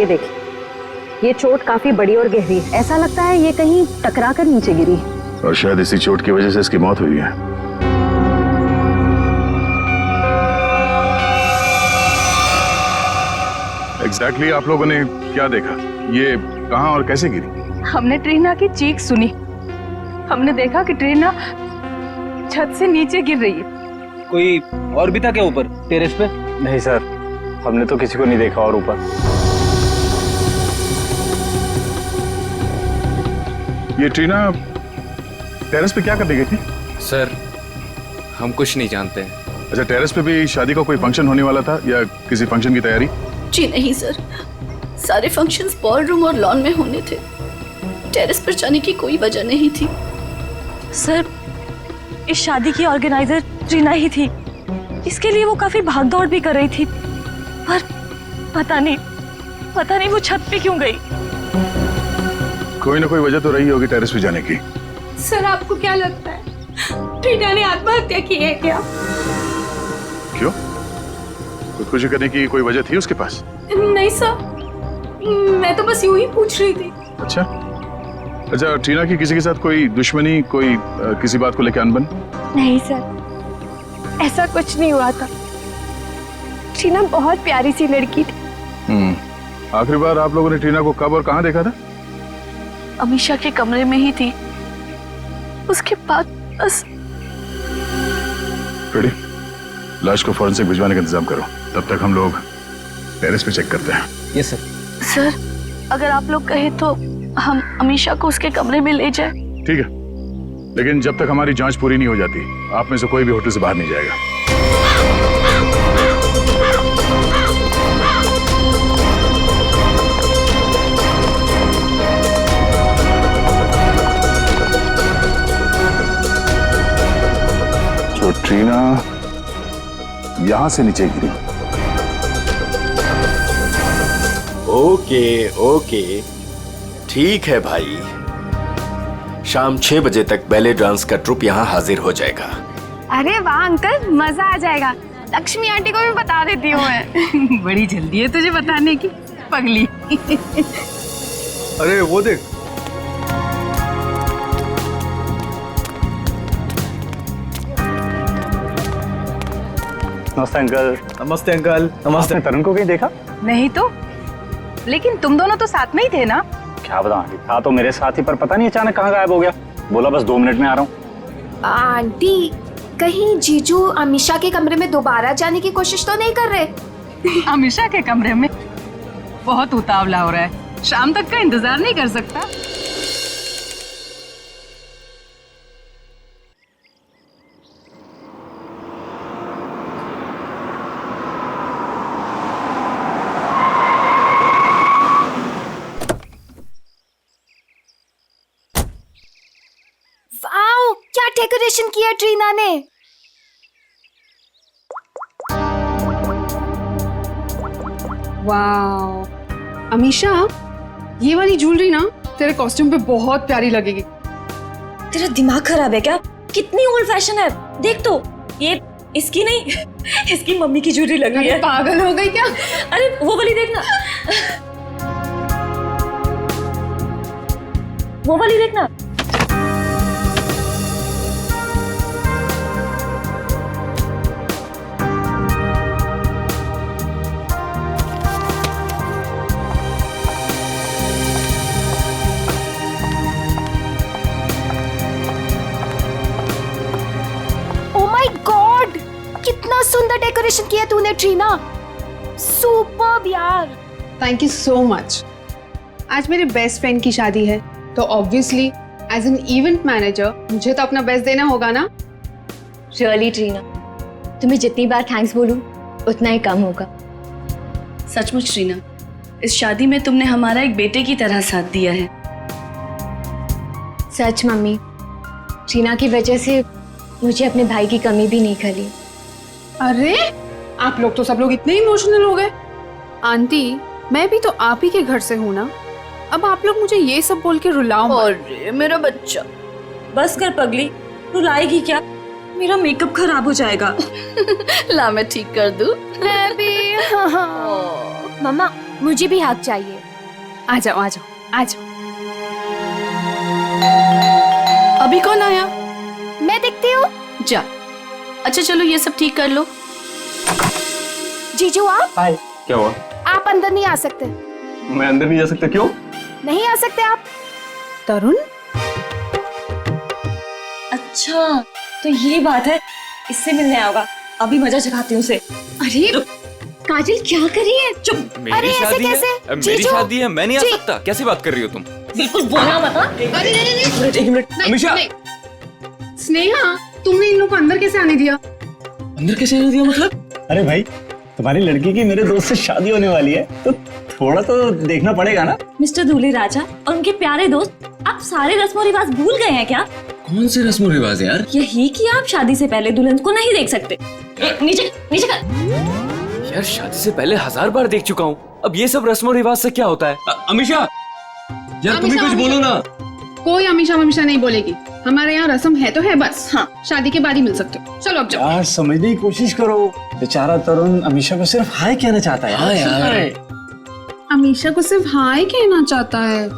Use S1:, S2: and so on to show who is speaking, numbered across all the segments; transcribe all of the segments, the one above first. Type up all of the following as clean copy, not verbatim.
S1: ये देखिए, ये चोट काफी बड़ी और गहरी है। ऐसा लगता है ये कहीं टकरा कर नीचे गिरी,
S2: और शायद इसी चोट की वजह से इसकी मौत हुई है। एग्जैक्टली आप लोगों ने क्या देखा? ये कहां और कैसे गिरी?
S3: हमने ट्रीना की चीख सुनी। हमने देखा कि ट्रीना छत से नीचे गिर रही है।
S4: कोई और भी था क्या ऊपर टेरेस पे?
S5: नहीं सर, हमने तो किसी को नहीं देखा और ऊपर।
S2: ये ट्रीना टेरेस पे क्या करने गई थी?
S6: सर, हम कुछ नहीं जानते हैं।
S2: अच्छा, टेरेस पे भी शादी का कोई फंक्शन होने वाला था या किसी फंक्शन की तैयारी?
S7: जी नहीं सर, सारे फंक्शंस बॉल रूम और लॉन में होने थे। टेरेस पर जाने की कोई वजह नहीं थी।
S3: सर, इस शादी की ऑर्गेनाइजर ट्रीना ही थी। इसके लिए वो काफी भागदौड़ भी कर रही थी, पर पता नहीं वो छत पे क्यों गई।
S2: कोई ना कोई वजह तो रही होगी टेरेस पे जाने की।
S7: सर, आपको क्या लगता है ट्रीना ने आत्महत्या की है क्या?
S2: क्यों? खुदकुशी करने की कोई वजह थी उसके पास?
S7: नहीं सर, मैं तो बस यूं ही पूछ रही थी।
S2: अच्छा, ट्रीना की किसी के साथ कोई दुश्मनी, कोई किसी बात को लेकर अनबन?
S3: नहीं सर, ऐसा कुछ नहीं हुआ था। ट्रीना बहुत प्यारी सी लड़की थी।
S2: आखिरी बार आप लोगों ने ट्रीना को कब और कहां देखा था?
S7: अमीशा के कमरे में ही थी। उसके बाद बस।
S2: रेडी, लाश को फॉरेंसिक भिजवाने का इंतजाम करो। तब तक हम लोग टेरेस पे चेक करते हैं।
S4: Yes sir.
S7: सर, अगर आप लोग कहें तो हम अमीशा को उसके कमरे में ले जाएं।
S2: ठीक है, लेकिन जब तक हमारी जांच पूरी नहीं हो जाती, आप में से कोई भी होटल से बाहर नहीं जाएगा। जो ट्रीना यहां से नीचे गिरी।
S8: ओके, ठीक है भाई। शाम 6 बजे तक बैले डांस का ट्रुप यहाँ हाजिर हो जाएगा।
S3: अरे वाह अंकल, मजा आ जाएगा। लक्ष्मी आंटी को भी बता देती हूँ मैं।
S1: बड़ी जल्दी है तुझे बताने की, पगली।
S4: अरे वो देख,
S5: नमस्ते अंकल।
S4: नमस्ते अंकल। नमस्ते।
S5: आपने तरुण को कहीं देखा?
S1: नहीं तो, लेकिन तुम दोनों तो साथ में ही थे ना?
S5: क्या बताऊं, था तो मेरे साथ ही, पर पता नहीं अचानक कहाँ गायब हो गया। बोला बस 2 मिनट में आ रहा हूँ।
S9: आंटी, कहीं जीजू अमीशा के कमरे में दोबारा जाने की कोशिश तो नहीं कर रहे?
S1: अमीशा के कमरे में? बहुत उतावला हो रहा है, शाम तक का इंतजार नहीं कर सकता।
S9: वाओ, क्या डेकोरेशन किया ट्रीना ने।
S10: वाओ अमीशा, ये वाली ज्वेलरी ना तेरे कॉस्ट्यूम पे बहुत प्यारी लगेगी।
S3: तेरा दिमाग खराब है क्या? कितनी ओल्ड फैशन है। देख तो, ये इसकी नहीं इसकी मम्मी की ज्वेलरी लग रही है।
S10: पागल हो गई क्या?
S3: अरे वो वाली देखना, वो वाली देखना।
S9: कितना सुंदर डेकोरेशन किया तूने ट्रीना, सुपर्ब यार।
S10: Thank you so much. आज मेरे बेस्ट फ्रेंड की शादी है, तो obviously as an event manager मुझे तो अपना बेस्ट देना होगा ना।
S3: रियली ट्रीना, तुम्हें जितनी बार थैंक्स बोलूं उतना ही कम होगा।
S7: सचमुच ट्रीना, इस शादी में तुमने हमारा एक बेटे की तरह साथ दिया है।
S3: सच मम्मी, ट्रीना की वजह से मुझे अपने भाई की कमी भी नहीं खली।
S10: अरे आप लोग तो सब लोग इतने इमोशनल हो गए। आंटी, मैं भी तो आप ही के घर से हूँ ना, अब आप लोग मुझे ये सब बोल के रुलाओ मत।
S7: अरे मेरा बच्चा।
S3: बस कर पगली, रुलाएगी क्या? मेरा मेकअप खराब हो जाएगा।
S7: ला मैं ठीक कर दूं।
S9: मैं भी।
S3: मम्मा,
S9: मुझे भी हक चाहिए।
S10: आ जाओ आ जाओ आ जाओ।
S7: अभी कौन आया?
S9: मैं देखती हूँ।
S7: जा। अच्छा चलो ये सब ठीक कर लो।
S9: जीजू आप
S5: हाय, क्या हुआ?
S9: आप अंदर नहीं आ सकते।
S5: मैं अंदर नहीं जा सकता, क्यों?
S9: नहीं आ सकते आप।
S10: तरुण,
S3: अच्छा तो ये बात है, इससे मिलने आया होगा। अभी मजा चखाती हूँ उसे।
S10: अरे काजल क्या कर रही है?
S3: चुप।
S9: अरे
S6: मेरी
S9: ऐसे
S6: शादी
S9: कैसे?
S6: है, मेरी
S9: जीजू।
S6: शादी है, मैं नहीं आ
S9: जी।
S6: सकता। कैसी बात कर रही हो तुम?
S3: बिल्कुल बोलना मत हाँ?
S10: अरे नहीं,
S6: एक मिनट अमीशा,
S10: स्नेहा तुमने इन लोग को अंदर कैसे आने दिया?
S6: अंदर कैसे आने दिया मतलब?
S5: अरे भाई, तुम्हारी लड़की की मेरे दोस्त से शादी होने वाली है, तो थोड़ा तो देखना पड़ेगा ना।
S3: मिस्टर दूल्हे राजा और उनके प्यारे दोस्त, आप सारे रस्म और रिवाज भूल गए हैं क्या?
S6: कौन से रस्म रिवाज यार?
S3: यही कि आप शादी से पहले दुल्हन को नहीं देख सकते। नीचे नीचे कर।
S6: यार शादी से पहले 1000 बार देख चुका हूँ। अब ये सब रस्म रिवाज से क्या होता है? अमीशा, यार तुम ही कुछ बोलो ना।
S10: कोई अमीशा ममीशा नहीं बोलेगी। हमारे यहाँ रस्म है तो है बस। हाँ, शादी के बाद ही मिल सकते हो। चलो अब जाओ।
S5: यार समझने की कोशिश करो, बेचारा तरुण अमीशा को सिर्फ हाय कहना चाहता है।
S6: हाँ यार।
S10: अमीशा को सिर्फ हाय कहना चाहता है।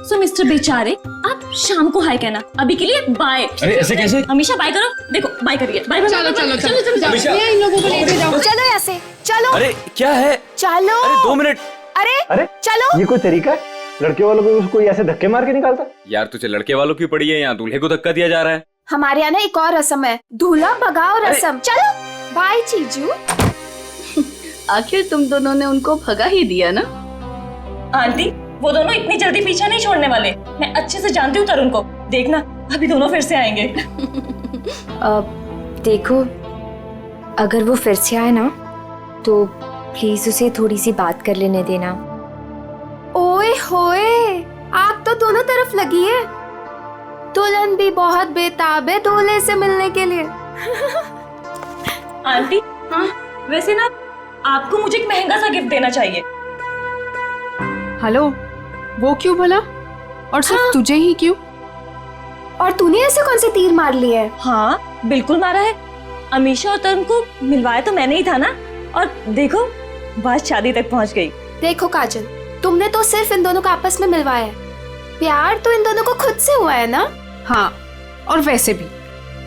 S3: सो मिस्टर बेचारे, आप शाम को हाय कहना, अभी के लिए बाय।
S6: अरे ऐसे कैसे?
S3: हमेशा बाय करो। देखो बाय करिए। Bye bye.
S10: चलो चलो चलो चलो
S6: अमीशा।
S10: ये इन लोगों को लेके जाओ।
S9: चलो यहाँ से चलो।
S6: अरे क्या है?
S9: चलो।
S6: अरे 2 मिनट।
S9: अरे चलो।
S5: ये कोई तरीका है? लड़के वालों को कोई ऐसे धक्के मार के निकालता?
S6: यार तुझे लड़के वालों की पड़ी है, यहाँ दूल्हे को धक्का दिया जा रहा है।
S9: हमारे यहाँ ना एक और रस्म है, दूल्हा भगाओ रस्म। चलो बाय जीजू।
S7: आखिर तुम दोनों ने उनको भगा ही दिया ना।
S3: आंटी, वो दोनों इतनी जल्दी पीछा नहीं छोड़ने वाले। मैं अच्छे से जानती हूँ तरुण को। देखना अभी दोनों फिर से आएंगे।
S9: देखो, अगर वो फिर से आए ना तो प्लीज उसे थोड़ी सी बात कर लेने देना। ओए होए, आग तो दोनों तरफ लगी है। दुल्हन भी बहुत बेताब है दूल्हे से मिलने के लिए।
S3: आंटी, हाँ वैसे ना आपको मुझे एक महंगा सा गिफ्ट देना चाहिए।
S10: हेलो, वो क्यों भला? और सिर्फ तुझे ही क्यों?
S9: और तूने ऐसे कौन से तीर मार लिए हैं?
S3: हाँ बिल्कुल मारा है। अमीशा और तरुण को मिलवाया तो मैंने ही था ना। और देखो बात शादी तक पहुंच गई।
S9: देखो काजल, तुमने तो सिर्फ इन दोनों को आपस में मिलवाया है। प्यार तो इन दोनों को खुद से हुआ है ना।
S10: हाँ, और वैसे भी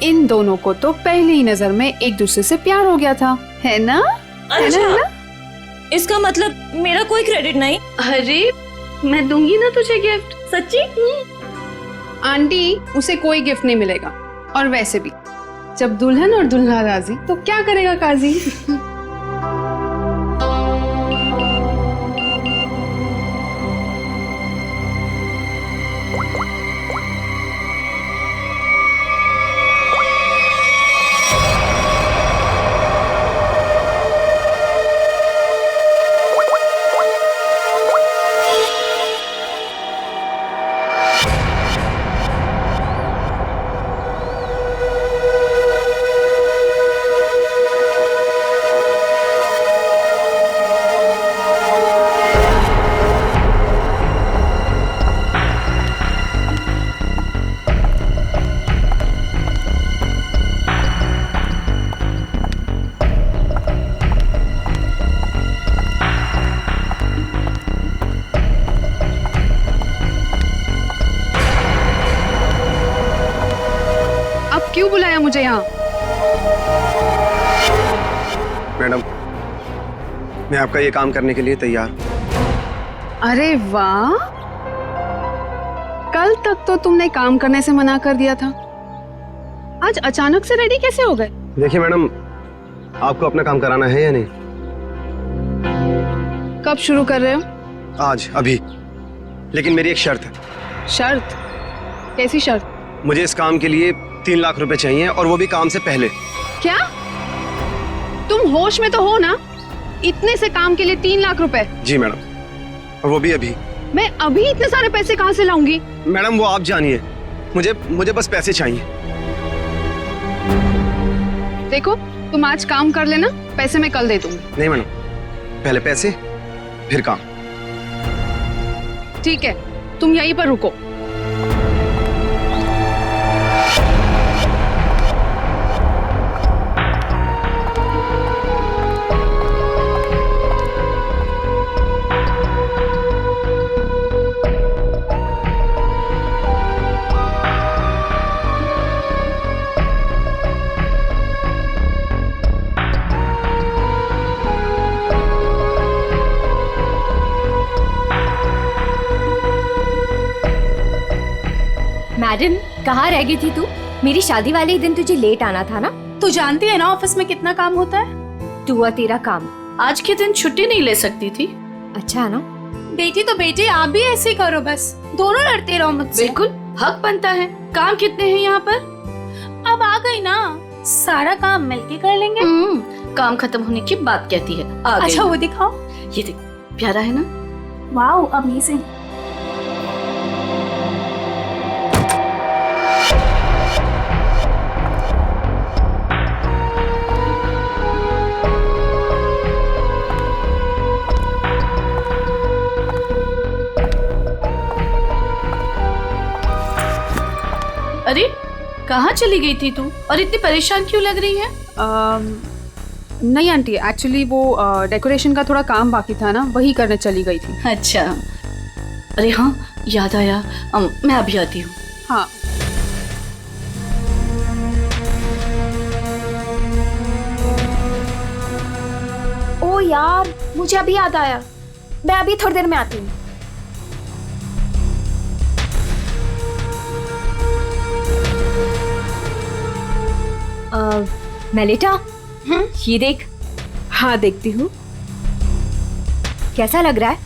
S10: इन दोनों को तो पहली ही नजर में एक दूसरे से प्यार हो गया था, है ना?
S3: अच्छा,
S10: है ना?
S3: इसका मतलब मेरा कोई क्रेडिट नहीं?
S7: अरे मैं दूंगी ना तुझे गिफ्ट।
S3: सच्ची?
S10: आंटी, उसे कोई गिफ्ट नहीं मिलेगा। और वैसे भी जब दुल्हन और दुल्हा राजी तो क्या करेगा काजी? क्यों बुलाया मुझे यहाँ?
S11: मैडम, मैं आपका ये काम करने के लिए तैयार।
S10: अरे वाह, कल तक तो तुमने काम करने से मना कर दिया था, आज अचानक से रेडी कैसे हो गए?
S11: देखिए मैडम, आपको अपना काम कराना है या नहीं?
S10: कब शुरू कर रहे हो?
S11: आज, अभी। लेकिन मेरी एक शर्त है।
S10: शर्त? कैसी शर्त?
S11: मुझे इस काम के लिए 3 लाख रुपए चाहिए, और वो भी काम से पहले।
S10: क्या? तुम होश में तो हो ना? इतने से काम के लिए 3 लाख रुपए?
S11: जी मैडम, और वो भी अभी।
S10: मैं अभी इतने सारे पैसे कहाँ से लाऊंगी?
S11: मैडम वो आप जानिए, मुझे बस पैसे चाहिए।
S10: देखो, तुम आज काम कर लेना, पैसे मैं कल दे दूंगी।
S11: नहीं मैडम, पहले पैसे फिर काम।
S10: ठीक है, तुम यहीं पर रुको।
S9: मैडम, कहाँ रह गई थी तू? मेरी शादी वाले ही दिन तुझे लेट आना था ना।
S7: तू जानती है ना ऑफिस में कितना काम होता है।
S9: तू और तेरा काम।
S7: आज के दिन छुट्टी नहीं ले सकती थी।
S9: अच्छा ना।
S7: बेटी तो बेटी, आप भी ऐसे ही करो, बस दोनों लड़ते रहो मुझसे। बिल्कुल हक बनता है। काम कितने हैं यहाँ पर?
S12: अब आ गई ना, सारा काम मिलके कर लेंगे।
S7: काम खत्म होने की बात कहती है। आ गई।
S12: अच्छा वो दिखाओ।
S7: ये देख, प्यारा है ना?
S12: Wow amazing.
S7: अरे कहाँ चली गई थी तू और इतनी परेशान क्यों लग रही है?
S10: नहीं आंटी, एक्चुअली वो डेकोरेशन का थोड़ा काम बाकी था ना, वही करने चली गई थी।
S7: अच्छा। अरे हाँ, याद आया, मैं अभी आती हूँ।
S10: हाँ।
S9: ओ यार, मुझे अभी याद आया, मैं अभी थोड़ी देर में आती हूँ। मेलिटा, ये देख।
S10: हाँ देखती हूँ।
S9: कैसा लग रहा है?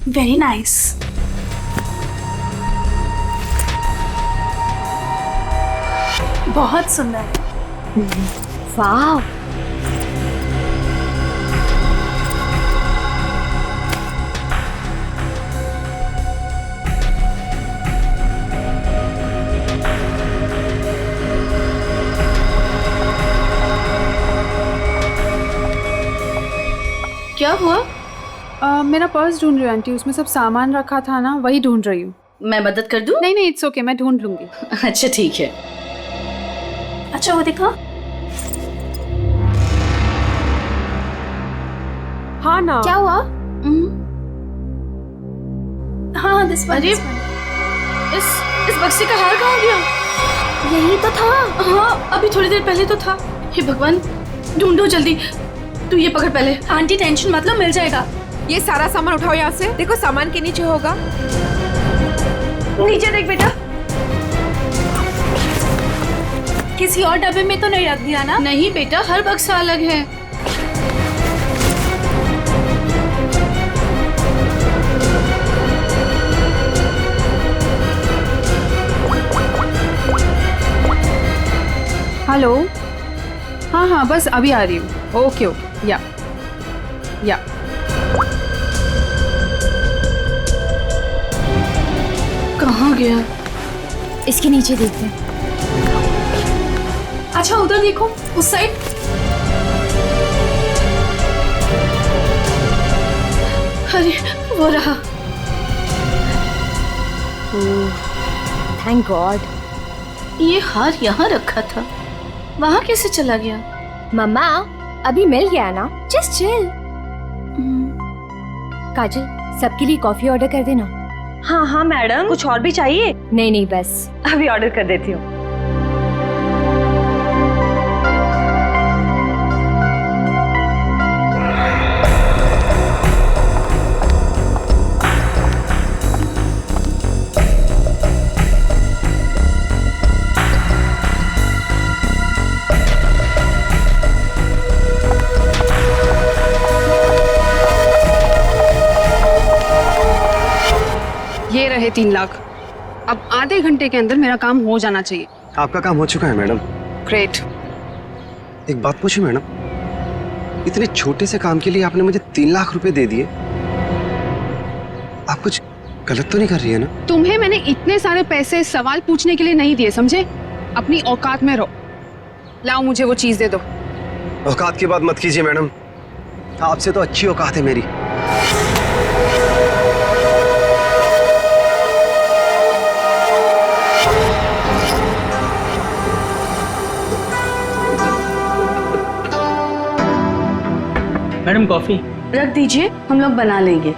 S12: Very nice. बहुत सुंदर है।
S9: वाह।
S7: क्या हुआ?
S10: मेरा पर्स ढूंढ रही हूँ आंटी, उसमें सब सामान रखा था ना, वही ढूंढ रही हूँ।
S7: मैं मदद कर दूं?
S10: नहीं नहीं, इट्स ओके, मैं ढूंढ लूंगी।
S7: अच्छा ठीक है।
S12: अच्छा वो दिखा।
S10: हाँ ना।
S9: क्या हुआ?
S12: हाँ दिस वन।
S7: अरे इस बक्से का हार कहाँ गया?
S9: यही तो था।
S7: हाँ अभी थोड़ी देर पहले तो था। हे भगवान, ढूंढो जल्दी। तू ये पकड़ पहले।
S12: आंटी टेंशन मत लो, मिल जाएगा।
S10: ये सारा सामान उठाओ यहाँ से। देखो सामान के नीचे होगा।
S12: नीचे देख बेटा। किसी और डब्बे में तो नहीं रख दिया ना?
S7: नहीं बेटा, हर बक्सा अलग है।
S10: हेलो। हाँ हाँ, बस अभी आ रही हूँ। Okay okay. या
S7: कहाँ गया?
S9: इसके नीचे देखते हैं।
S12: अच्छा उधर देखो, उस साइड।
S7: अरे वो रहा।
S9: Thank God.
S7: ये हार यहाँ रखा था, वहाँ कैसे चला गया?
S9: मम्मा, अभी मिल गया ना, जस्ट चिल। काजल, सबके लिए कॉफी ऑर्डर कर देना।
S3: हाँ हाँ मैडम, कुछ और भी चाहिए?
S9: नहीं नहीं, बस
S3: अभी ऑर्डर कर देती हूँ।
S10: ये रहे 3 लाख। अब आधे घंटे के अंदर मेरा काम हो जाना चाहिए।
S11: आपका काम हो चुका है मैडम।
S10: ग्रेट।
S11: एक बात पूछूं मैडम, इतने छोटे से काम के लिए आपने मुझे 3 लाख रुपए दे दिए। आप कुछ गलत तो नहीं कर रही है ना?
S10: तुम्हें मैंने इतने सारे पैसे सवाल पूछने के लिए नहीं दिए, समझे? अपनी औकात में रहो। लाओ मुझे वो चीज दे दो।
S11: औकात की बात मत कीजिए मैडम, आपसे तो अच्छी औकात है मेरी।
S4: Madam coffee.
S7: रख दीजिए, हम लोग बना लेंगे।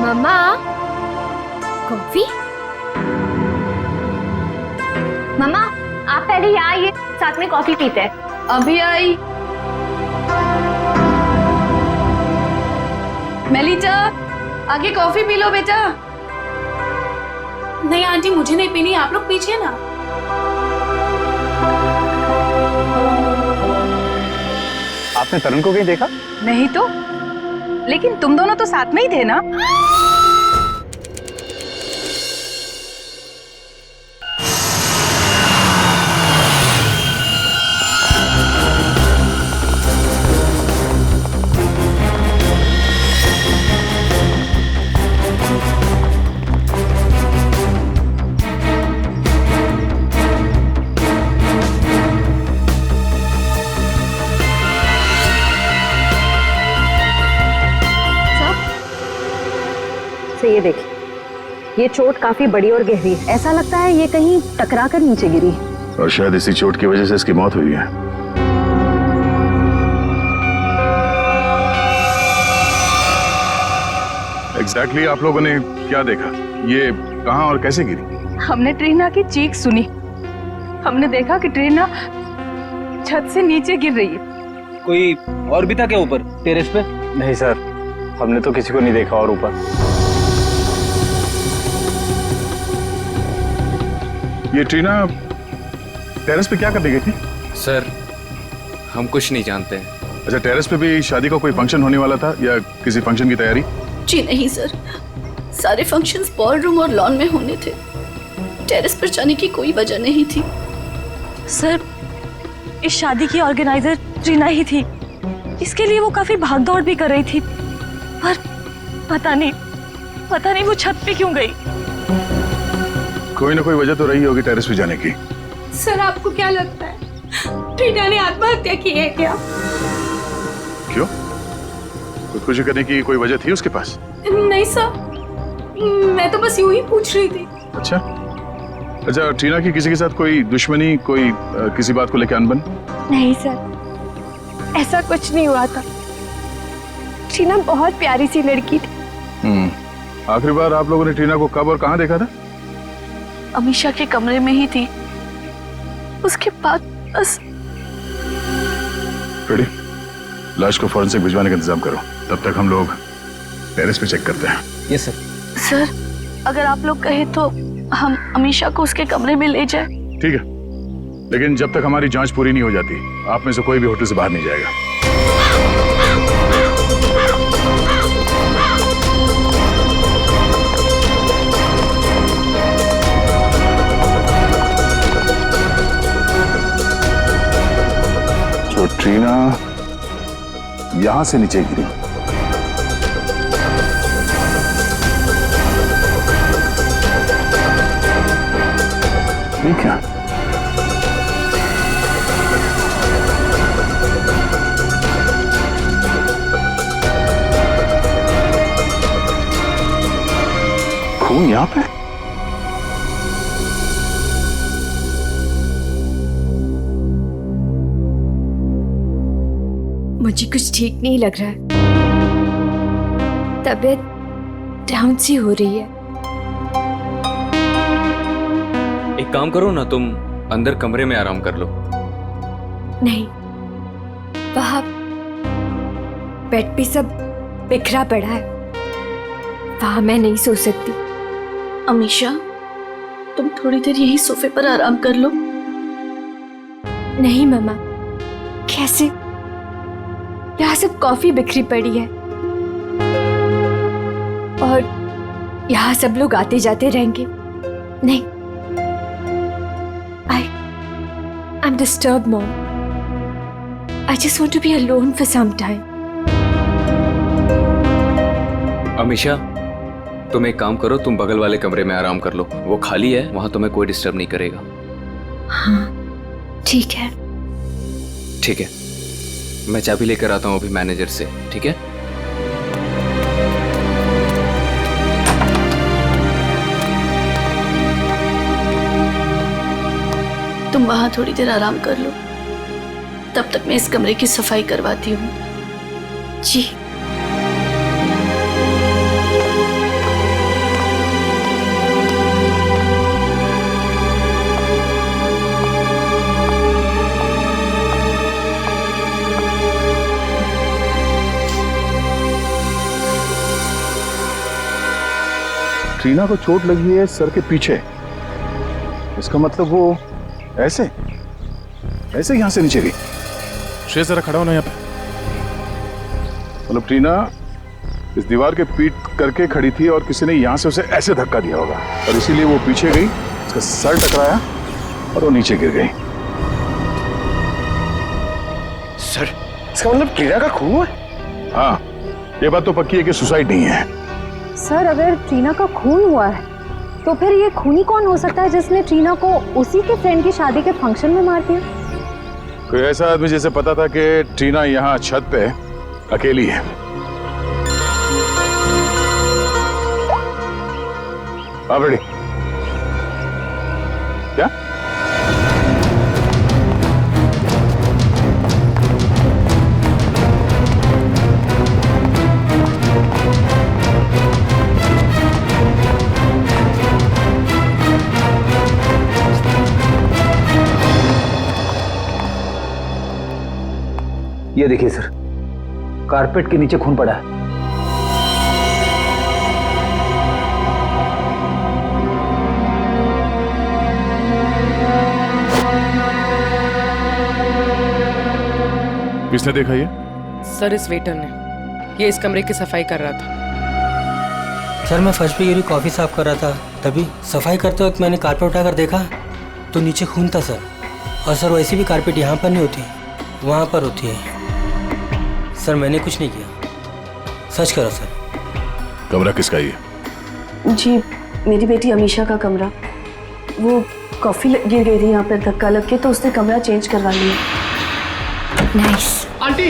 S9: मम्मा, कॉफी? मम्मा, आप पहले यहाँ आइए, साथ में कॉफी पीते हैं।
S7: अभी आई। मेलिटा, आगे कॉफी पी लो बेटा।
S12: नहीं आंटी, मुझे नहीं पीनी, आप लोग पीजिए ना।
S5: आपने तरुण को कहीं देखा?
S1: नहीं तो, लेकिन तुम दोनों तो साथ में ही थे ना?
S13: से ये देखिए, ये चोट काफी बड़ी और गहरी है। ऐसा लगता है ये कहीं टकरा कर नीचे गिरी
S2: और शायद इसी चोट की वजह से इसकी मौत हुई है। एग्जैक्टली आप लोगों ने क्या देखा? ये कहां और कैसे गिरी?
S1: हमने ट्रीना की चीख सुनी। हमने देखा कि ट्रीना छत से नीचे गिर रही है।
S4: कोई और भी था क्या ऊपर टेरेस पे?
S5: नहीं सर, हमने तो किसी को नहीं देखा और ऊपर।
S2: ये ट्रीना टेरेस पे क्या करने गई थी?
S6: सर, हम कुछ नहीं जानते हैं।
S2: अच्छा, टेरेस पे भी शादी का कोई फंक्शन होने वाला था या किसी फंक्शन की तैयारी?
S7: जी नहीं सर, सारे फंक्शंस बॉल रूम और लॉन में होने थे। टेरेस पर जाने की कोई वजह नहीं थी।
S3: सर, इस शादी की ऑर्गेनाइजर ट्रीना ही थी। इसके लिए वो काफी भागदौड़ भी कर रही थी, पर पता नहीं वो छत पे क्यों गई।
S2: कोई ना कोई वजह तो रही होगी टेरेस पे जाने की।
S12: सर, आपको क्या लगता है ट्रीना ने आत्महत्या की है क्या?
S2: क्यों? खुदकुशी करने की कोई वजह थी उसके पास?
S12: नहीं सर, मैं तो बस यूं ही पूछ रही थी।
S2: अच्छा, ट्रीना की किसी के साथ कोई दुश्मनी, कोई किसी बात को लेकर अनबन?
S9: नहीं सर, ऐसा कुछ नहीं हुआ था। ट्रीना बहुत प्यारी सी लड़की थी।
S2: आखिरी बार आप लोगों ने ट्रीना को कब और कहाँ देखा था?
S7: अमीशा के कमरे में ही थी। उसके बाद बस।
S2: रेडी, लाश को फॉरेंसिक भिजवाने का इंतजाम करो। तब तक हम लोग टेरेस पे चेक करते हैं।
S4: Yes sir.
S7: सर, अगर आप लोग कहें तो हम अमीशा को उसके कमरे में ले जाएं।
S2: ठीक है, लेकिन जब तक हमारी जांच पूरी नहीं हो जाती, आप में से कोई भी होटल से बाहर नहीं जाएगा। जो ट्रीना यहां से नीचे गिरी, ठीक है? खून यहां पे?
S9: मुझे कुछ ठीक नहीं लग रहा है। तबीयत डाउन सी हो रही है।
S6: एक काम करो ना, तुम अंदर कमरे में आराम कर लो।
S9: नहीं, वहां बेड पे सब बिखरा पड़ा है, वहां मैं नहीं सो सकती।
S7: अमीशा, तुम थोड़ी देर यही सोफे पर आराम कर लो।
S9: नहीं मम्मा, कैसे? यहाँ सब कॉफी बिखरी पड़ी है और यहाँ सब लोग आते जाते रहेंगे। नहीं, I'm disturbed, Mom. I just want to be alone for some time.
S6: Amisha, तुम एक काम करो, तुम बगल वाले कमरे में आराम कर लो। वो खाली है, वहां तुम्हें कोई डिस्टर्ब नहीं करेगा।
S9: हाँ, ठीक है।
S6: ठीक है, मैं चाबी लेकर आता हूँ अभी मैनेजर से, ठीक है?
S7: तुम वहां थोड़ी देर आराम कर लो, तब तक मैं इस कमरे की सफाई करवाती हूँ।
S9: जी।
S2: ट्रीना को चोट लगी है सर के पीछे। इसका मतलब वो ऐसे ऐसे यहां से नीचे गई।
S14: श्रेय जरा खड़ा होना यहाँ पे।
S2: मतलब ट्रीना इस दीवार के पीट करके खड़ी थी और किसी ने यहां से उसे ऐसे धक्का दिया होगा और इसीलिए वो पीछे गई, उसका सर टकराया और वो नीचे गिर गई।
S11: सर इसका मतलब ट्रीना का खून हुआ?
S2: हाँ, ये बात तो पक्की है कि सुसाइड नहीं है।
S13: सर अगर ट्रीना का खून हुआ है तो फिर ये खूनी कौन हो सकता है जिसने ट्रीना को उसी के फ्रेंड की शादी के फंक्शन में मार दिया?
S2: कोई ऐसा आदमी जिसे पता था कि ट्रीना यहाँ छत पे अकेली है। आप रेडी? क्या?
S4: ये देखिए सर, कारपेट के नीचे खून पड़ा है।
S14: किसने देखा ये?
S12: सर इस वेटर ने, ये इस कमरे की सफाई कर रहा था।
S15: सर मैं फर्श पे गिरी कॉफ़ी साफ कर रहा था, तभी सफाई करते वक्त मैंने कारपेट उठाकर देखा तो नीचे खून था सर। और सर वैसी भी कारपेट यहाँ पर नहीं होती, वहाँ पर होती है। सर मैंने कुछ नहीं किया, सच करो सर।
S2: कमरा किसका ये?
S7: जी मेरी बेटी अमीशा का कमरा। वो कॉफी गिर गई थी यहाँ पर धक्का लग के, तो उसने कमरा चेंज करवा लिया।
S9: नाइस।
S6: आंटी,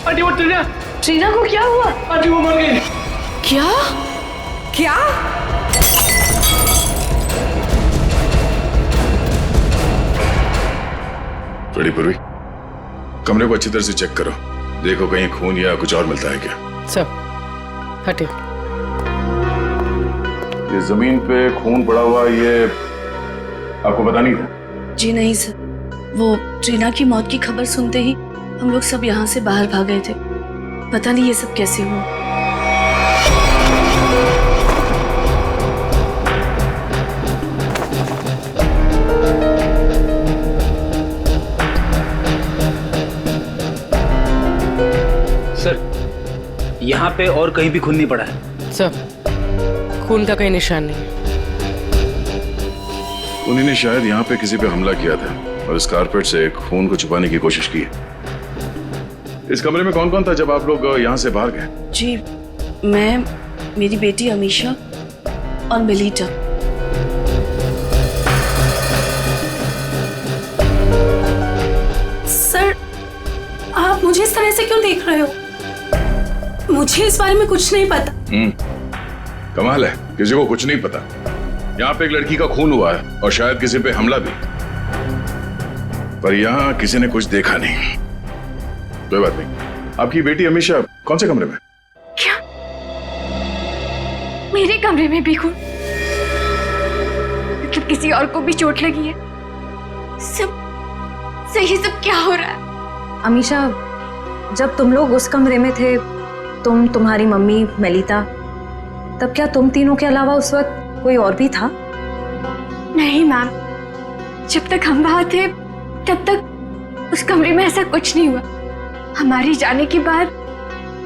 S6: आंटी वो ट्रीना।
S7: ट्रीना को क्या हुआ?
S6: आंटी वो मर गई।
S7: क्या?
S12: क्या?
S2: बड़ी पूर्वी, कमरे को अच्छी तरह से चेक करो, देखो कहीं खून या कुछ और मिलता है क्या।
S12: सर हटे।
S2: ये जमीन पे खून पड़ा हुआ, ये आपको पता नहीं था?
S7: जी नहीं सर, वो ट्रीना की मौत की खबर सुनते ही हम लोग सब यहाँ से बाहर भाग गए थे। पता नहीं ये सब कैसे हुआ।
S4: सर यहाँ पे और कहीं भी खून नहीं पड़ा है।
S12: सर खून का कोई निशान नहीं है।
S2: उन्होंने शायद यहाँ पे किसी पे हमला किया था और इस कारपेट से खून को छुपाने की कोशिश की है। इस कमरे में कौन कौन था जब आप लोग यहाँ से बाहर गए?
S7: जी मैं, मेरी बेटी अमीशा और मेलिटा।
S12: सर आप मुझे इस तरह से क्यों देख रहे हो? मुझे इस बारे में कुछ नहीं पता।
S2: कमाल है, किसी को कुछ नहीं पता। यहाँ पे एक लड़की का खून हुआ है और शायद किसी पे हमला भी, पर यहाँ किसी ने कुछ देखा नहीं। कोई बात नहीं। आपकी बेटी अमीशा कौन से कमरे में?
S9: क्या मेरे कमरे में भी खून? मतलब किसी और को भी चोट लगी है? सब सही, सब क्या हो रहा है?
S13: अमीशा जब तुम लोग उस कमरे में थे, तुम, तुम्हारी मम्मी, मेलिता, तब क्या तुम तीनों के अलावा उस वक्त कोई और भी था?
S9: नहीं मैम, जब तक हम वहां थे तब तक उस कमरे में ऐसा कुछ नहीं हुआ। हमारे जाने के बाद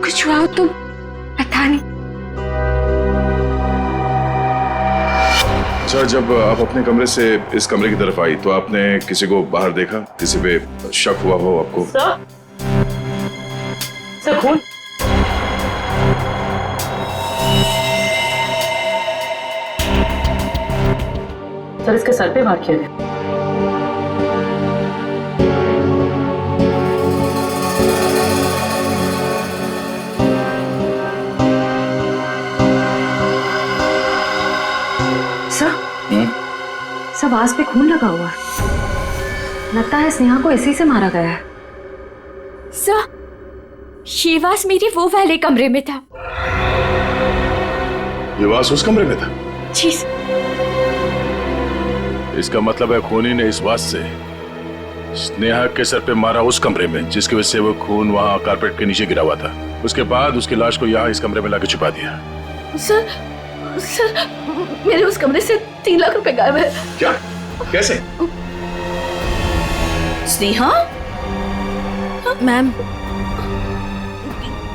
S9: कुछ हुआ तो पता नहीं।
S2: अच्छा, जब आप अपने कमरे से इस कमरे की तरफ आई तो आपने किसी को बाहर देखा? किसी पे शक हुआ हो आपको?
S12: सर खून। सर इसके सर पे वार किया गया।
S13: सब आस पे खून लगा हुआ है। लगता है स्नेहा को इसी से मारा गया है।
S9: सर शेवास मेरे वो वाले कमरे में था।
S2: ये वास उस कमरे में था?
S9: जी।
S2: इसका मतलब है खूनी ने इस वास से स्नेहा के सर पे मारा उस कमरे में, जिसकी वजह से वो खून वहां कारपेट के नीचे गिरा हुआ था। उसके बाद उसकी लाश को यहाँ इस कमरे में लाके छुपा दिया।
S7: सर सर मेरे उस कमरे से 3 लाख रुपए गायब है।
S2: क्या? कैसे?
S7: स्नेहा?
S9: मैम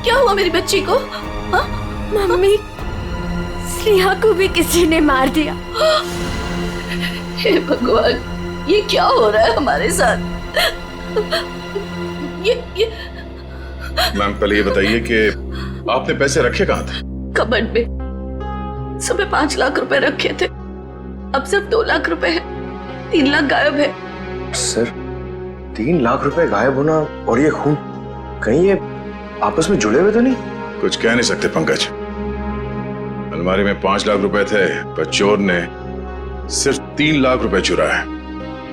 S7: क्या हुआ मेरी बच्ची को? हाँ?
S9: मम्मी, स्नेहा को भी किसी ने मार दिया।
S7: हे भगवान, ये क्या हो रहा है हमारे साथ? ये
S2: मैम पहले ये बताइए कि आपने पैसे रखे कहाँ थे?
S7: कबर्ड में। सुबह 5 लाख रुपए रखे थे, अब सिर्फ 2 लाख रुपए है। 3 लाख गायब है।
S11: सर 3 लाख रुपए गायब होना और ये खून, कहीं ये आपस में जुड़े हुए तो नहीं?
S2: कुछ कह नहीं सकते पंकज। अलमारी में 5 लाख रुपए थे, पर चोर ने सिर्फ 3 लाख रुपए चुराए।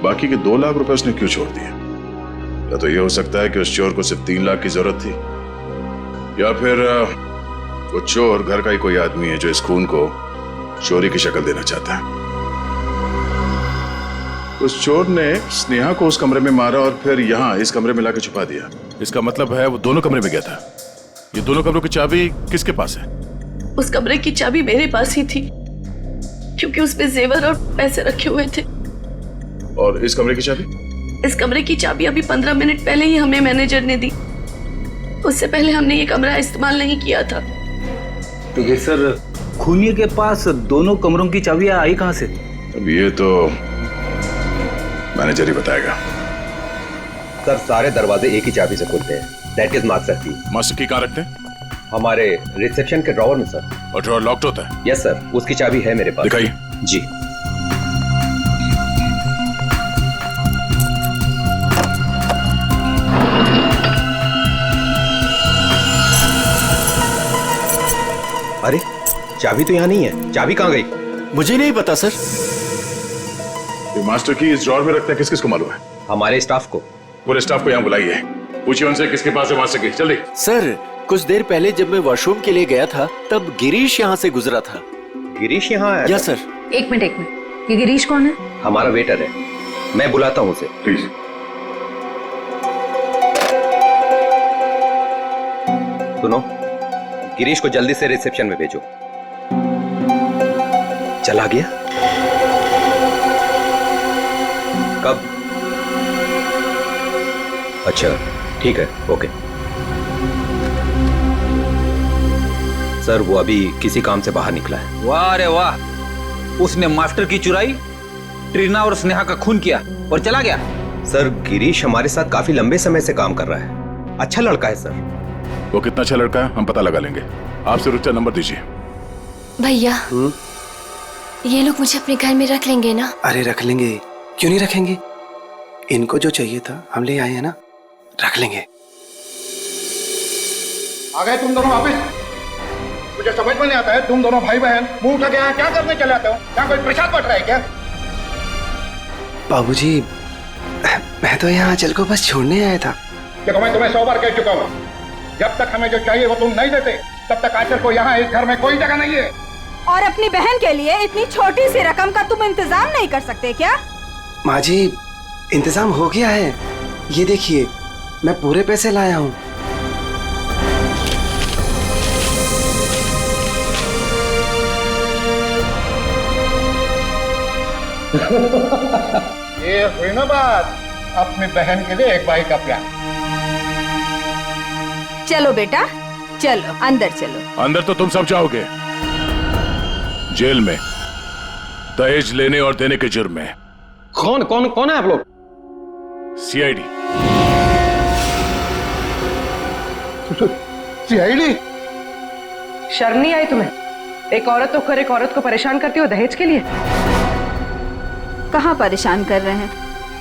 S2: बाकी के 2 लाख रुपए उसने क्यों छोड़ दिए? या तो ये हो सकता है कि उस चोर को सिर्फ 3 लाख की जरूरत थी, या फिर वो चोर घर का ही कोई आदमी है जो इस खून को चोरी की शक्ल देना चाहता है। उस चोर ने स्नेहा को उस कमरे में मारा और फिर यहाँ इस कमरे में लाकर छुपा दिया।
S14: इसका मतलब है वो दोनों कमरे में गया था। ये दोनों कमरों की चाबी किसके पास है?
S7: उस कमरे की चाबी मेरे पास ही थी, क्योंकि उसमें जेवर और पैसे रखे हुए थे।
S2: और इस कमरे की चाबी?
S7: इस कमरे की चाबी अभी 15 मिनट पहले ही हमें मैनेजर ने दी। उससे पहले हमने ये कमरा इस्तेमाल नहीं किया था।
S4: तो ये सर, खूनी के पास दोनों कमरों की चाबियां आई कहां से?
S2: अब ये तो मैनेजर ही बताएगा।
S16: सर सारे दरवाजे एक ही चाबी से खुलते हैं। दैट इज मास्टर की।
S14: मास्टर की कहाँ रखते हैं?
S16: हमारे रिसेप्शन के ड्रॉवर में सर।
S14: और ड्रॉवर लॉक्ड होता है?
S16: यस सर, उसकी चाबी है मेरे पास।
S14: दिखाइए।
S16: जी। अरे चाबी तो यहाँ नहीं है, चाबी कहाँ गई?
S8: मुझे नहीं पता सर।
S2: ये मास्टर की इस ड्रॉवर में रखते हैं, किस किस को मालूम है?
S16: हमारे स्टाफ को।
S2: पूरे स्टाफ को यहाँ बुलाइए, पूछिए उनसे किसके पास है मास्टर की। जल्दी।
S8: सर कुछ देर पहले जब मैं वॉशरूम के लिए गया था तब गिरीश यहाँ से गुजरा था।
S16: गिरीश यहाँ आया?
S8: Yes sir.
S13: एक मिनट, ये गिरीश कौन है?
S16: हमारा वेटर है, मैं बुलाता हूँ उसे।
S2: प्लीज।
S16: सुनो, गिरीश को जल्दी से रिसेप्शन में भेजो। चला गया? कब? अच्छा ठीक है, ओके। सर वो अभी किसी काम से बाहर निकला है।
S4: वाह रे वाह, उसने मास्टर की चुराई, ट्रीना और स्नेहा का खून किया और चला गया।
S16: सर गिरीश हमारे साथ काफी लंबे समय से काम कर रहा है, अच्छा लड़का है सर।
S14: वो कितना अच्छा लड़का है हम पता लगा लेंगे। आप सिर्फ उसका नंबर दीजिए।
S9: भैया ये लोग मुझे अपने घर में रख लेंगे ना?
S11: अरे रख लेंगे, क्यों नहीं रखेंगे? इनको जो चाहिए था हम ले आए हैं ना, रख लेंगे।
S17: आ गए तुम दोनों वापिस? मुझे समझ में नहीं आता है, तुम दोनों भाई बहन मुंह उठा के यहाँ क्या करने चले आते हो? यहाँ कोई प्रसाद बट रहा है क्या?
S11: बाबूजी मैं तो यहाँ आंचल को बस छोड़ने आया था।
S17: देखो मैं तुम्हें 100 बार कह चुका हूँ, जब तक हमें जो चाहिए वो तुम नहीं देते तब तक आंचल को यहाँ इस घर में कोई जगह नहीं है।
S18: और अपनी बहन के लिए इतनी छोटी सी रकम का तुम इंतजाम नहीं कर सकते क्या?
S11: माँ जी इंतजाम हो गया है, ये देखिए मैं पूरे पैसे लाया हूँ।
S17: ये हुई ना बात, अपनी बहन के लिए एक भाई का प्यार।
S18: चलो बेटा चलो, अंदर चलो।
S14: अंदर तो तुम सब जाओगे, जेल में दहेज लेने और देने के जुर्म में।
S16: कौन कौन कौन है आप लोग?
S14: सीआईडी।
S17: सीआईडी?
S1: शर्म नहीं आई तुम्हें? एक औरत तो कर एक औरत को परेशान करती हो दहेज के लिए।
S18: कहाँ परेशान कर रहे हैं?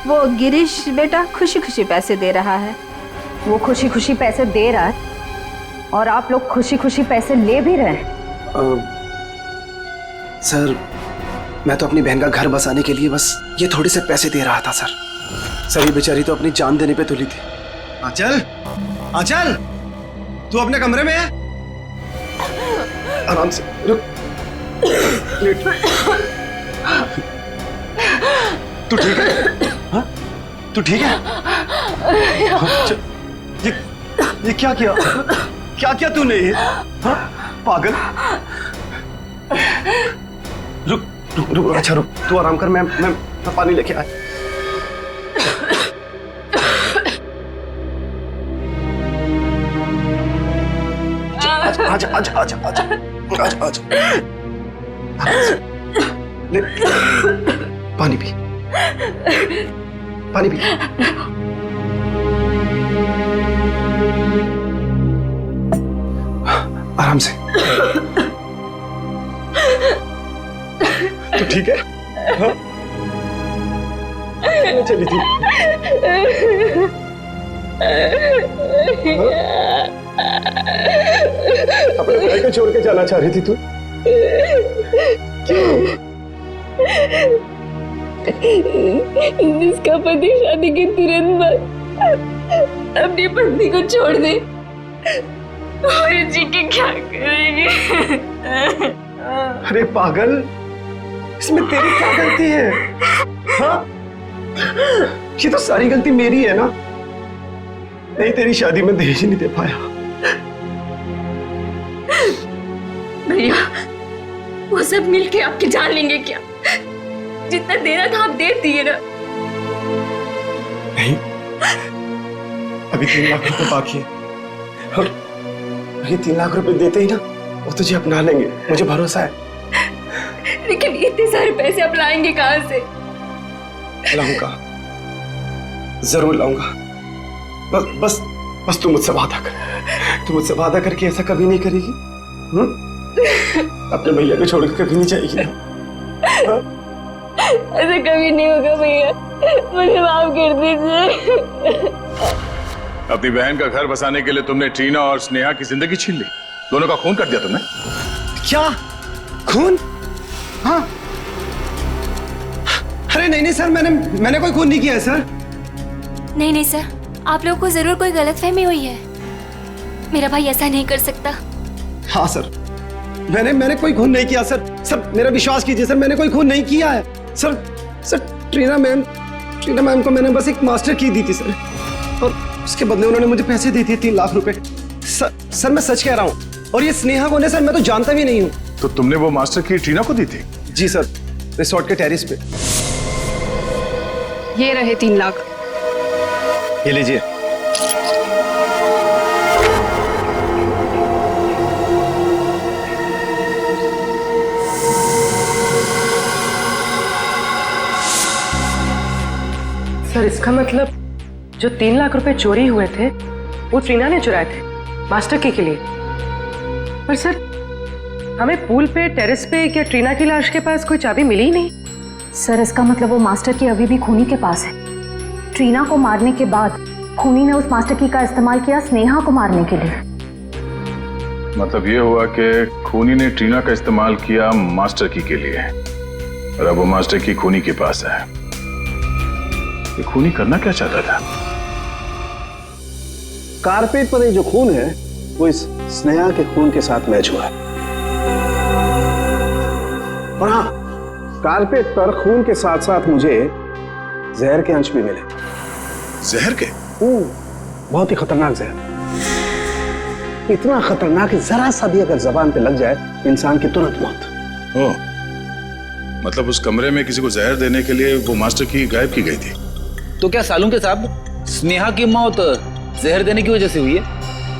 S18: वो गिरीश बेटा खुशी खुशी पैसे दे रहा है।
S13: वो खुशी खुशी पैसे दे रहा है और आप लोग खुशी खुशी पैसे ले भी रहे हैं।
S11: सर मैं तो अपनी बहन का घर बसाने के लिए बस ये थोड़े से पैसे दे रहा था सर। सभी बेचारी तो अपनी जान देने पे तुली थी।
S19: आंचल, आंचल, तू अपने कमरे में है?
S11: आराम से रुक। तू ठीक है? हाँ? तू ठीक है? ये क्या किया? क्या किया तूने? हाँ? पागल। रुक अच्छा रुक, तू आराम कर, मैं पानी लेके आया। आजा आजा आजा आजा आजा आजा आजा, ले पानी पी, पानी पी। आराम से। तो ठीक है? हाँ? चली थी। अपने भाई को छोड़ के जाना चाह रही थी तू? क्यों?
S7: जिसका पति शादी के तुरंत बाद अपनी पत्नी को छोड़ दे और जी के क्या करेंगे?
S11: अरे पागल, इसमें तेरी क्या गलती है? हाँ? ये तो सारी गलती मेरी है ना। नहीं, तेरी शादी में दहेज नहीं दे पाया।
S7: भैया, वो सब मिलके आपकी जान लेंगे क्या? जितना देना था आप दे दिए ना।
S11: नहीं, अभी 3 लाख रुपए बाकी है और ये 3 लाख रुपए देते ही ना वो तुझे अपना लेंगे, मुझे भरोसा है।
S7: लेकिन इतने सारे पैसे आप लाएंगे कहाँ से?
S11: लाऊंगा, जरूर लाऊंगा। बस तू मुझसे वादा कर, तू मुझसे वादा करके ऐसा कभी नहीं करेगी। अपने भैया को छोड़कर कभी नहीं जाएगी ना?
S7: ऐसा कभी नहीं होगा भैया, मुझे माफ कर दीजिए।
S2: अपनी बहन का घर बसाने के लिए तुमने ट्रीना और स्नेहा की जिंदगी छीन ली, दोनों का खून कर दिया तुमने।
S11: क्या खून? हाँ, अरे नहीं सर, मैंने कोई खून नहीं किया है सर।
S9: नहीं सर, आप लोगों को जरूर कोई गलतफहमी हुई है। मेरा भाई ऐसा नहीं कर सकता।
S11: हाँ सर, मैंने कोई खून नहीं किया सर, मेरा विश्वास कीजिए सर, मैंने कोई खून नहीं किया है सर। ट्रीना मैम को मैंने बस एक मास्टर की दी थी सर, और उसके बदले उन्होंने मुझे पैसे दे दिए 3 लाख रुपए। सर मैं सच कह रहा हूँ, और ये स्नेहा कौन है सर, मैं तो जानता भी नहीं हूँ।
S2: तो तुमने वो मास्टर की ट्रीना को दी थी?
S11: जी सर, रिसोर्ट के टेरिस पे।
S10: ये रहे 3 लाख।
S11: ये लीजिए।
S1: सर इसका मतलब जो 3 लाख रुपए चोरी हुए थे वो ट्रीना ने चुराए थे मास्टर की के लिए। पर सर हमें पूल पे, टेरेस पे या ट्रीना की लाश के पास कोई चाबी मिली ही नहीं।
S13: सर इसका मतलब वो मास्टर की अभी भी खूनी के पास है। ट्रीना को मारने के बाद खूनी ने उस मास्टर की का इस्तेमाल किया स्नेहा को मारने के लिए।
S2: मतलब ये हुआ कि खूनी ने ट्रीना का इस्तेमाल किया मास्टर की के लिए, और अब वो मास्टर की खूनी के पास है। ये खूनी करना क्या चाहता था?
S19: कारपेट पर ये जो खून है वो इस स्नेहा के खून के साथ मैच हुआ है। और हाँ, कारपेट पर खून के साथ साथ मुझे जहर के अंश भी मिले।
S2: जहर के?
S19: बहुत ही खतरनाक जहर, इतना खतरनाक कि जरा सा भी अगर जबान पे लग जाए इंसान की तुरंत मौत।
S2: ओह, मतलब उस कमरे में किसी को जहर देने के लिए वो मास्टर की गायब की गई थी।
S4: तो क्या सालुंके साहब, स्नेहा की मौत जहर देने की वजह से हुई है?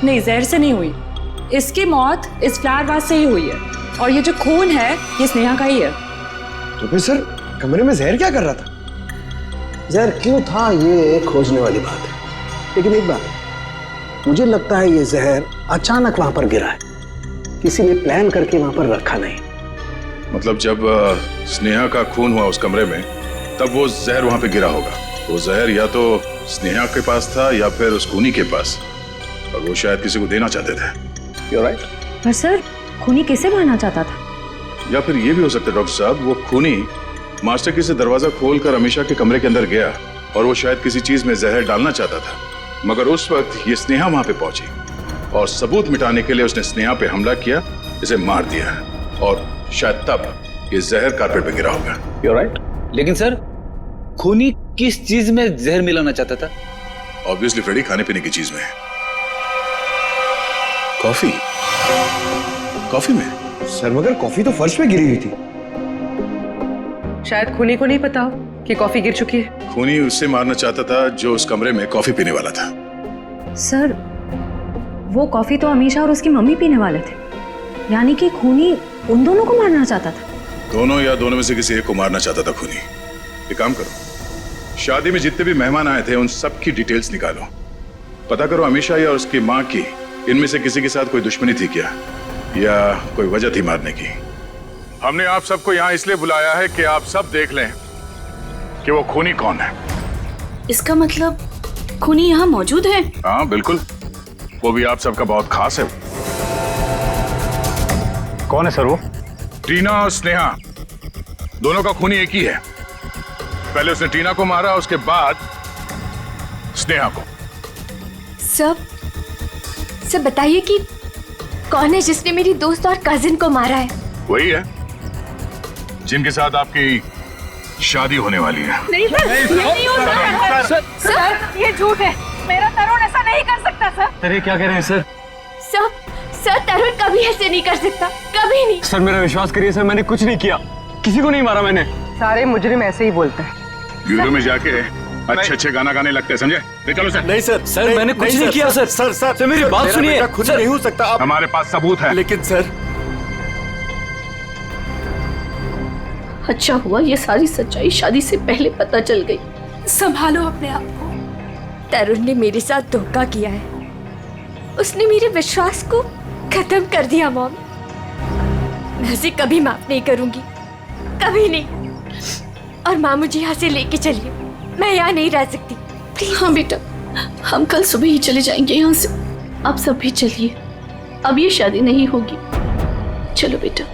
S3: नहीं, जहर से नहीं हुई। इसकी मौत इस फ्लावर वास से ही हुई है, और ये जो खून है ये स्नेहा का ही है।
S11: तो फिर सर कमरे में जहर क्या कर रहा था?
S19: जहर क्यों था ये खोजने वाली बात है, लेकिन एक बात मुझे लगता है ये जहर अचानक वहां पर गिरा है, किसी ने प्लान करके वहां पर रखा नहीं।
S2: मतलब जब स्नेहा का खून हुआ उस कमरे में तब वो जहर वहां पे गिरा होगा। वो जहर या तो स्नेहा के पास था या फिर उस खूनी के पास, और वो शायद किसी को देना चाहते थे।
S19: You're right?
S13: पर सर खूनी किसे मारना चाहता था?
S2: या फिर ये भी हो सकता है डॉक्टर साहब, वो खूनी मास्टर की से दरवाजा खोलकर अमीशा के कमरे के अंदर गया और वो शायद किसी चीज में जहर डालना चाहता था, मगर उस वक्त ये स्नेहा वहां पे पहुंची और सबूत मिटाने के लिए उसने स्नेहा पे हमला किया, इसे मार दिया, और शायद तब ये जहर कारपेट पे गिरा होगा।
S19: You're right?
S4: लेकिन सर खूनी किस चीज में जहर मिलाना चाहता था?
S2: ऑब्वियसली फ्रेडी खाने पीने की चीज में। कॉफी में?
S11: सर मगर कॉफी तो फर्श पे गिरी हुई थी।
S1: शायद खूनी को नहीं पता हो कि कॉफी गिर चुकी है।
S2: खूनी उससे मारना चाहता था जो उस कमरे में कॉफी पीने वाला था।
S13: सर वो कॉफी तो अमीशा और उसकी मम्मी पीने वाले थे, यानी कि खूनी उन दोनों को मारना चाहता था।
S2: दोनों या दोनों में से किसी एक को मारना चाहता था खूनी। एक काम करो, शादी में जितने भी मेहमान आए थे उन सब की डिटेल्स निकालो, पता करो अमीशा या उसकी माँ की इनमें से किसी के साथ कोई दुश्मनी थी क्या, या कोई वजह थी मारने की।
S14: हमने आप सबको यहाँ इसलिए बुलाया है कि आप सब देख लें कि वो खूनी कौन है।
S12: इसका मतलब खूनी यहाँ मौजूद है?
S14: हाँ बिल्कुल, वो भी आप सबका बहुत खास है।
S5: कौन है सर वो?
S14: टीना और स्नेहा दोनों का खूनी एक ही है। पहले उसने टीना को मारा, उसके बाद स्नेहा को।
S9: सब बताइए कि कौन है जिसने मेरी दोस्त और कजिन को मारा है?
S14: वही है जिनके साथ आपकी शादी होने वाली है।
S3: नहीं सर, ये नहीं हो सकता सर। सर ये झूठ है, मेरा तरुण ऐसा नहीं कर सकता सर।
S6: सर ये क्या कह रहे हैं सर?
S9: सर तरुण कभी ऐसे नहीं कर सकता, कभी नहीं।
S6: सर मेरा विश्वास करिए सर, मैंने कुछ नहीं किया, किसी को नहीं मारा मैंने।
S1: सारे मुजरिम ऐसे ही बोलते हैं।
S14: ब्यूरो में जाके अच्छे चगाना गाने लगते हैं, समझे? चलो सर।
S8: नहीं सर,
S6: सर मैंने कुछ नहीं किया सर। सर मेरी बात सुनिए।
S8: खुद नहीं हो सकता आप।
S14: हमारे पास सबूत है।
S8: लेकिन सर
S12: अच्छा हुआ ये सारी सच्चाई शादी से पहले पता चल गई। संभालो अपने आप को।
S9: तरुण ने मेरे साथ धोखा किया है, उसने मेरे विश्वास को खत्म कर दिया मॉम। मैं उसे कभी माफ नहीं करूंगी, कभी नहीं। और माँ मुझे यहाँ से लेके चलिए, मैं यहाँ नहीं रह सकती।
S12: हाँ बेटा, हम कल सुबह ही चले जाएंगे यहाँ से। आप सब भी चलिए, अब ये शादी नहीं होगी। चलो बेटा।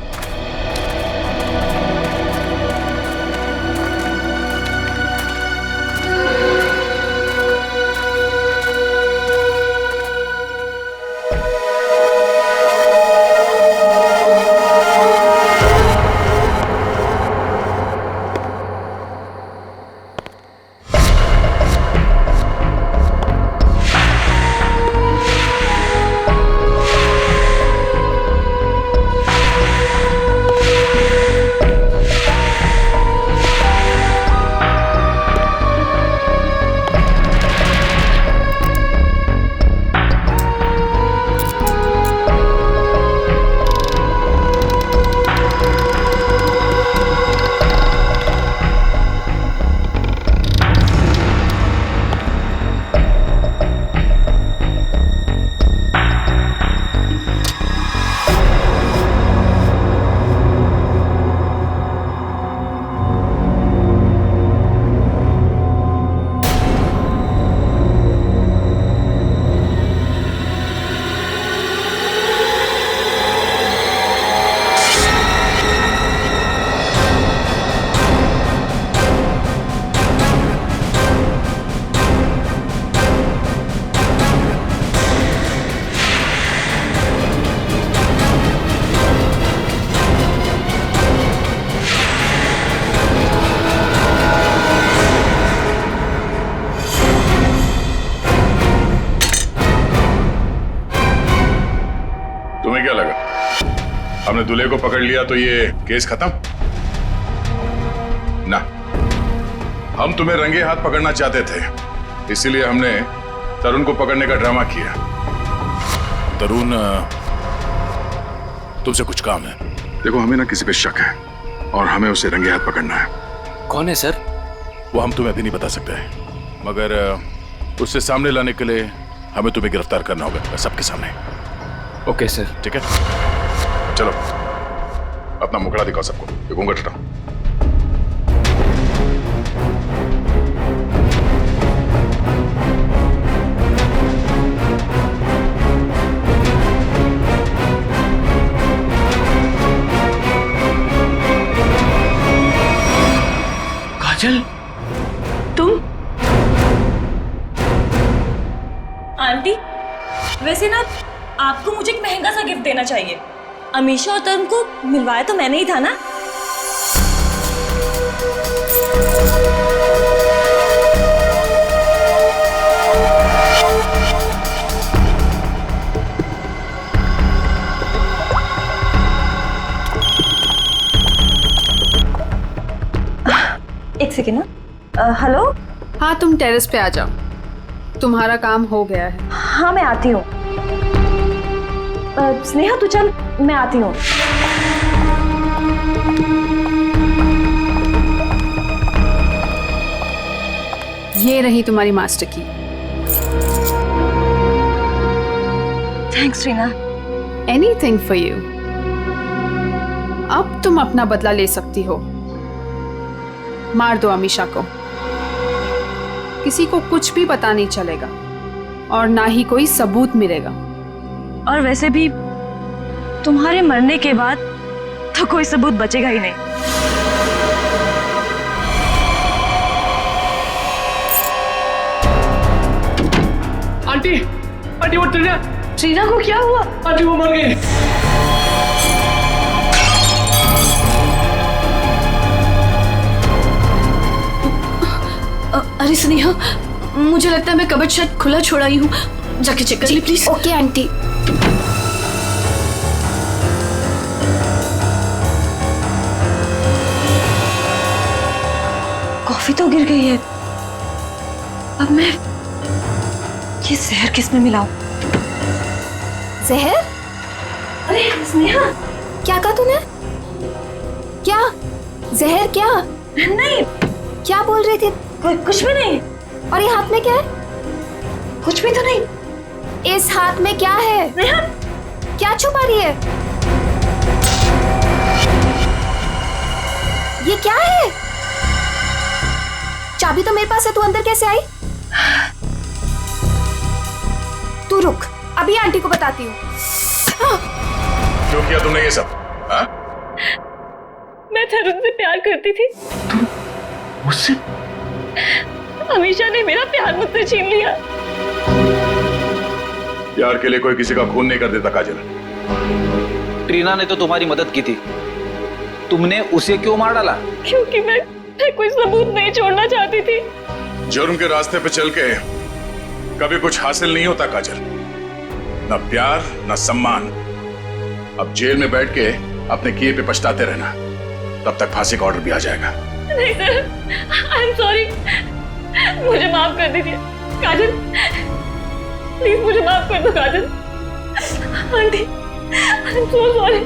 S2: हमने दूल्हे को पकड़ लिया तो ये केस खत्म ना। हम तुम्हें रंगे हाथ पकड़ना चाहते थे, इसीलिए हमने तरुण को पकड़ने का ड्रामा किया।
S14: तरुण, तुमसे कुछ काम है।
S2: देखो, हमें ना किसी पे शक है और हमें उसे रंगे हाथ पकड़ना है।
S6: कौन है सर?
S14: वो हम तुम्हें अभी नहीं बता सकते हैं, मगर उससे सामने लाने के लिए हमें तुम्हें गिरफ्तार करना होगा सबके सामने।
S6: Okay sir.
S14: ठीक है, चलो अपना मुखड़ा दिखाओ सबको। ये घूंघट हटाओ।
S6: काजल,
S12: तुम?
S3: आंटी, वैसे ना आपको मुझे एक महंगा सा गिफ्ट देना चाहिए। अमीशा और तरुण को मिलवाया तो मैंने ही था ना।
S13: एक सेकेंड ना। हेलो।
S10: हाँ तुम टेरेस पे आ जाओ, तुम्हारा काम हो गया है।
S13: हाँ मैं आती हूँ। स्नेहा तू चल, मैं आती हूँ।
S10: ये रही तुम्हारी मास्टर की।
S3: Thanks Reena.
S10: Anything for you. अब तुम अपना बदला ले सकती हो। मार दो अमीशा को, किसी को कुछ भी पता नहीं चलेगा और ना ही कोई सबूत मिलेगा।
S3: और वैसे भी तुम्हारे मरने के बाद तो कोई सबूत बचेगा ही नहीं।
S6: आंटी, आंटी वो ट्रीना
S3: को क्या हुआ?
S6: आंटी वो मर गई।
S12: अरे स्नेहा, मुझे लगता है मैं कबर्ड शायद खुला छोड़ा ही हूँ, जाके चेक कर ली प्लीज।
S7: Okay aunty.
S3: कॉफी तो गिर गई है, अब मैं ये जहर किस में मिलाऊं?
S9: जहर?
S3: अरे स्नेहा,
S9: क्या कहा तूने? क्या जहर? क्या
S3: नहीं,
S9: क्या बोल रही थी?
S3: कुछ भी नहीं।
S9: और ये हाथ में क्या है?
S3: कुछ भी तो नहीं।
S9: इस हाथ में क्या है? क्या छुपा रही है? ये क्या है? चाबी तो मेरे पास है, तू अंदर कैसे आई? तू रुक, अभी आंटी को बताती हूँ।
S14: क्यों किया तुमने ये सब? हाँ?
S3: मैं तरुण से प्यार करती थी।
S14: मुझसे?
S3: अमीशा ने मेरा प्यार मुझसे छीन लिया।
S14: प्यार के लिए कोई किसी का खून नहीं कर देता काजल।
S4: ट्रीना ने तो तुम्हारी मदद की थी, तुमने उसे क्यों मार डाला?
S3: क्योंकि मैं कोई सबूत नहीं छोड़ना चाहती थी।
S14: जुर्म के रास्ते पे चल के कभी कुछ हासिल नहीं होता काजल, न प्यार न सम्मान। अब जेल में बैठ के अपने किए पे पछताते रहना, तब तक फांसी का ऑर्डर भी आ जाएगा।
S3: नहीं सर, आई एम सॉरी, मुझे माफ कर दीजिए काजल, प्लीज मुझे माफ कर दो Kajal. Aunty, I am so sorry.